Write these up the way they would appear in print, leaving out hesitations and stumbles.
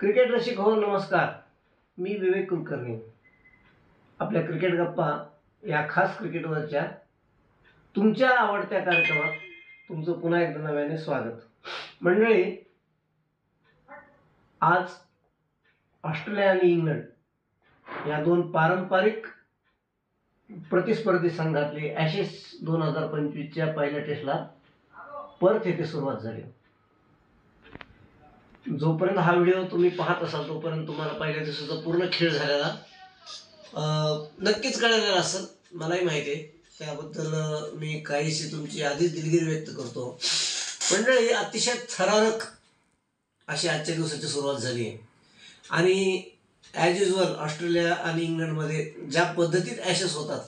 Cricket रसिक हो नमस्कार. मी विवेक कुलकर्णी. आपल्या क्रिकेट गप्पा या खास क्रिकेटवरच्या तुमच्या आवडत्या कार्यक्रमात तुमचं पुन्हा एकदा नव्याने स्वागत. मंडळी, आज ऑस्ट्रेलिया आणि इंग्लंड या दोन पारंपरिक प्रतिस्पर्धी संघातले ॲशेस 2025च्या पहिल्या टेस्टला पर्थ येथे सुरुवात झाली. जोपर्यंत हा व्हिडिओ तुम्ही पाहत असाल तोपर्यंत तुम्हाला पहिल्या दिवसाचा पूर्ण खेळ झालेला नक्कीच कळलेला असेल, मलाही माहिती आहे. त्याबद्दल मी काहीशी तुमची आधीच दिलगिरी व्यक्त करतो. मंडळी, अतिशय थरारक अशी आजच्या दिवसाची सुरुवात झाली आहे आणि ॲज युजल ऑस्ट्रेलिया आणि इंग्लंडमध्ये ज्या पद्धतीत ॲशेस होतात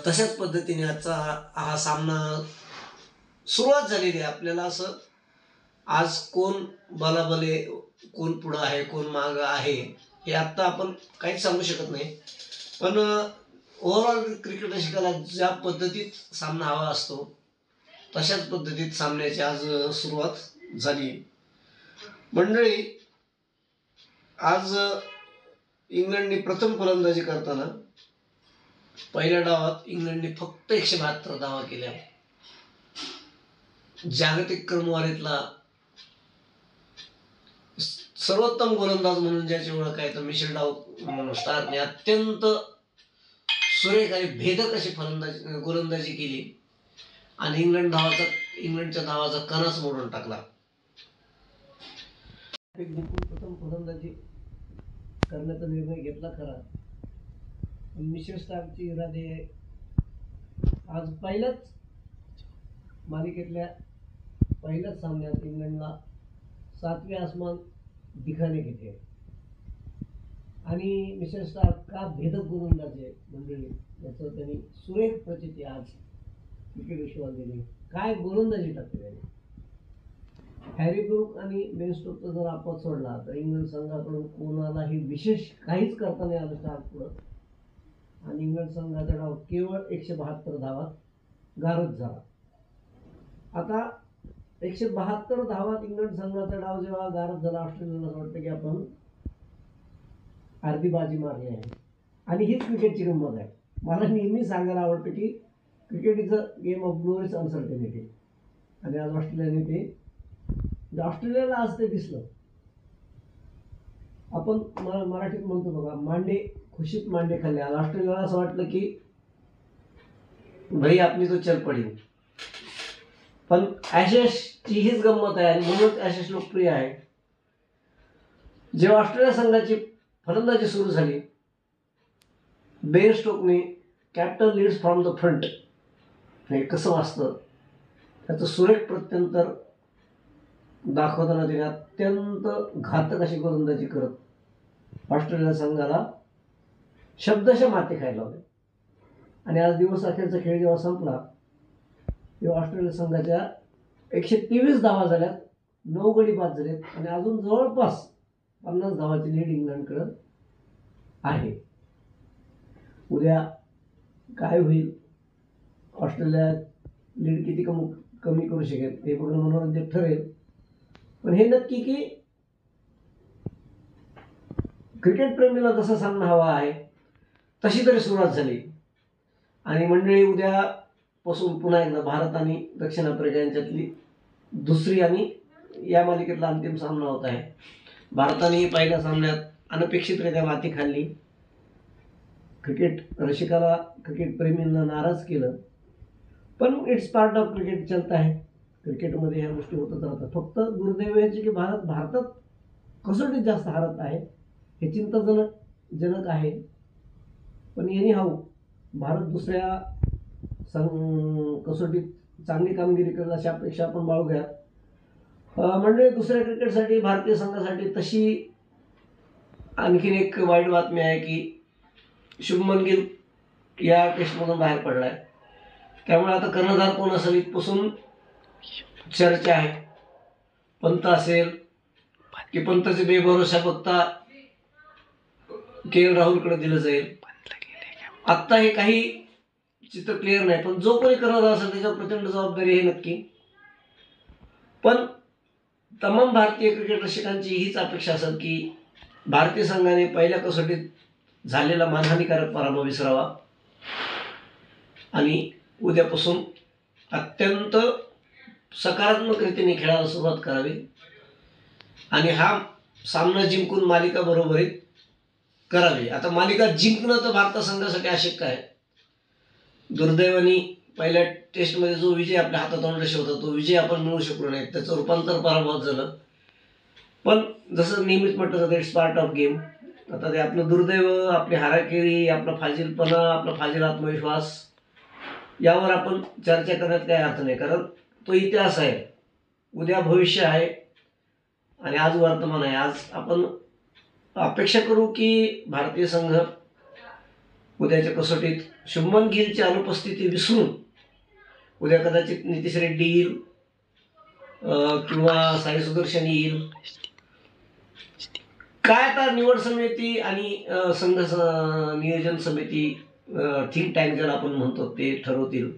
तशाच पद्धतीने आजचा हा सामना सुरुवात झालेली आहे. आपल्याला असं आज कोण बलाबले, कोण पुढं आहे, कोण मागं आहे हे आत्ता आपण काहीच सांगू शकत नाही. पण ओव्हरऑल क्रिकेट रसिकाला ज्या पद्धतीत सामना हवा असतो तशाच पद्धतीत सामन्याची आज सुरुवात झाली. मंडळी, आज इंग्लंडने प्रथम फलंदाजी करताना पहिल्या डावात इंग्लंडने फक्त 172 धावा केल्या. जागतिक क्रमवारीतला सर्वोत्तम गोलंदाज म्हणून ज्याची ओळख आहे तर मिशेल स्टार्कने अत्यंत सुरेख आणि भेदक अशी गोलंदाजी केली आणि इंग्लंडच्या धावाचा कणाच मोडून टाकला. प्रथम फलंदाजी करण्याचा निर्णय घेतला खरा, पण मिशेल स्टार्कची इरादे आज पहिल्याच मालिकेतल्या पहिल्याच सामन्यात इंग्लंडला 7वे आसमान दिखाने घेते आणि मिशेल स्टार्क का भेदक गोलंदाज आहे मंडळी याचं त्यांनी सुरेख प्रचिती आज क्रिकेट विश्वात दिली. काय गोलंदाजी टाकते त्याने. हॅरी ब्रूक आणि बेन स्टोक्सचा जर अपवाद सोडला तर इंग्लंड संघाकडून कोणालाही विशेष काहीच करता नाही आलं स्टार्क पुढं आणि इंग्लंड संघाचा डाव केवळ 172 धावात गारद झाला. आता 172 धावात इंग्लंड संघाचा डाव जेव्हा गारद झाला, ऑस्ट्रेलियाला असं वाटतं की आपण अर्धी बाजी मारली आहे आणि हीच क्रिकेटची गंमत आहे. मला नेहमी सांगायला आवडतं की cricket is a game of glorious uncertainty आणि आज ऑस्ट्रेलियाला आज ते दिसलं. आपण मराठीत म्हणतो बघा, मांडे खुशीत मांडे खाल्ले. आज ऑस्ट्रेलियाला असं वाटलं की भाई आपली तो चल पडी. पण ॲशेसची हीच गंमत आहे आणि म्हणूनच ॲशेस लोकप्रिय आहे. जेव्हा ऑस्ट्रेलिया संघाची फलंदाजी सुरू झाली, बेन स्टोकने captain leads from the front हे कसं वाचतं त्याचं सुरेख प्रत्यंतर दाखवताना तिने अत्यंत घातक अशी गोलंदाजी करत ऑस्ट्रेलिया संघाला शब्दशः माती खायला लावले. आणि आज दिवस अखेरचा खेळ जेव्हा संपला तेव्हा ऑस्ट्रेलिया संघाच्या 123 धावा झाल्यात, 9 गडी बाद झालेत आणि अजून जवळपास 50 धावाची लीड इंग्लंडकडे आहे. उद्या काय होईल, ऑस्ट्रेलिया लीड किती कमी करू शकेल हे बघणं मनोरंजक ठरेल. पण हे नक्की की क्रिकेट प्रेमीला जसा सामना हवा आहे तशी तरी सुरुवात झाली. आणि मंडळी, उद्यापासून पुन्हा एकदा भारत आणि दक्षिण आफ्रिका यांच्यातली दुसरी आणि या मालिकेतला अंतिम सामना होत आहे. भारताने पहिल्या सामन्यात अनपेक्षितरित्या माती खाल्ली, क्रिकेट रसिकाला, क्रिकेट प्रेमींना नाराज केलं. पण इट्स पार्ट ऑफ क्रिकेट चलता है. क्रिकेटमध्ये ह्या गोष्टी होतच राहतात. फक्त दुर्दैव याची की भारतात कसोटीत जास्त हारत आहे हे चिंताजनक आहे. पण एनी हाऊ भारत दुसऱ्या कसोटीत चांगली कामगिरी करेल अशी अपेक्षा आपण बाळगूया. म्हणजे दुसऱ्या क्रिकेटसाठी, भारतीय संघासाठी तशी आणखीन एक वाईट बातमी आहे की शुभमन गिल या टेस्टमधून बाहेर पडला आहे. त्यामुळे आता कर्णधार कोण असेल इथपासून चर्चा आहे. पंत असेल की पंतचे बेभरोशा बघता के एल राहुलकडे दिलं जाईल. आत्ता हे काही चित्र क्लिअर नाही, पण जो कोणी कर्णधार असेल त्याच्यावर प्रचंड जबाबदारी आहे नक्की. पण तमाम भारतीय क्रिकेट रसिकांची हीच अपेक्षा असेल की भारतीय संघाने पहिल्या कसोटीत झालेला मानहानिकारक पराभव विसरावा आणि उद्यापासून अत्यंत सकारात्मक रीतीने खेळायला सुरुवात करावी आणि हा सामना जिंकून मालिका बरोबरीत करावी. आता मालिका जिंकणं तर भारत संघासाठी अशक्य आहे. दुर्दैवाने पहिल्या टेस्टमध्ये जो विजय आपल्या हातातोंडाशी होता तो विजय आपण मिळवू शकलो नाही, त्याचं रूपांतर पराभवात झालं. पण जसं नेहमीच म्हटलं जातं, इट्स पार्ट ऑफ गेम. आता ते आपलं दुर्दैव, आपली हाराकिरी, आपला फाजीलपणा, आपला फाजील आत्मविश्वास यावर आपण चर्चा करण्यात काही अर्थ नाही, कारण तो इतिहास आहे. उद्या भविष्य आहे आणि आज वर्तमान आहे. आज आपण अपेक्षा करू की भारतीय संघ उद्याच्या कसोटीत शुभमन गिलची अनुपस्थिती विसरून उद्या कदाचित नितीश रेड्डी येईल किंवा साई सुदर्शन येईल. काय आता निवड समिती आणि संघ नियोजन समिती, थिंक टँक ज्याला आपण म्हणतो, ते ठरवतील.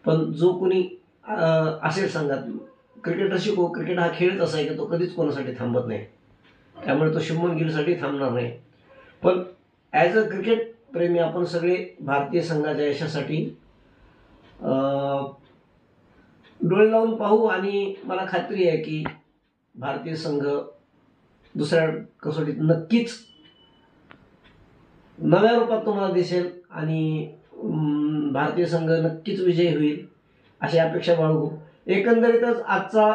पण जो कोणी असेल संघात, क्रिकेट रसिक हो, क्रिकेट हा खेळच असा आहे की तो कधीच कोणासाठी थांबत नाही. त्यामुळे तो शुभमन गिलसाठी थांबणार नाही. पण ॲज अ क्रिकेट प्रेमी आपण सगळे भारतीय संघाच्या यशासाठी डोळे लावून पाहू आणि मला खात्री आहे की भारतीय संघ दुसऱ्या कसोटीत नक्कीच नव्या रूपात तुम्हाला दिसेल आणि भारतीय संघ नक्कीच विजयी होईल अशी अपेक्षा बाळगू. एकंदरीतच आजचा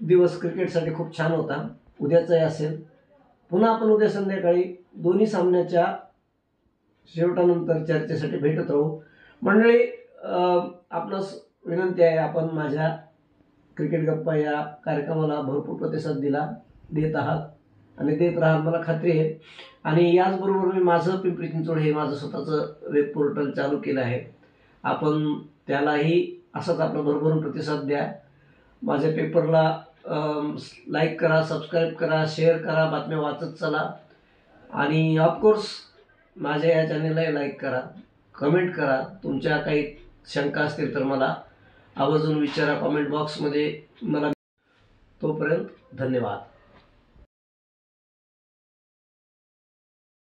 दिवस क्रिकेटसाठी खूप छान होता. उद्याचाही असेल. पुन्हा आपण उद्या संध्याकाळी दोन्ही सामन्याच्या शेवटानंतर चर्चेसाठी भेटत राहू. मंडळी, आपणास विनंती आहे, आपण माझ्या क्रिकेट गप्पा या कार्यक्रमाला भरपूर प्रतिसाद देत आहात आणि देत राहाल मला खात्री आहे. आणि याचबरोबर मी माझं पिंपरी चिंचवड हे माझं स्वतःचं वेब पोर्टल चालू केलं आहे. आपण त्यालाही असाच आपला भरभरून प्रतिसाद द्या. माझ्या पेपरला लाईक करा, सबस्क्राईब करा, शेअर करा, बातम्या वाचत चला आणि ऑफकोर्स माझ्या या चॅनेललाही लाईक करा, कमेंट करा. तुमच्या काही शंका असतील तर मला आवर्जून विचारा कमेंट बॉक्समध्ये. मला तोपर्यंत धन्यवाद.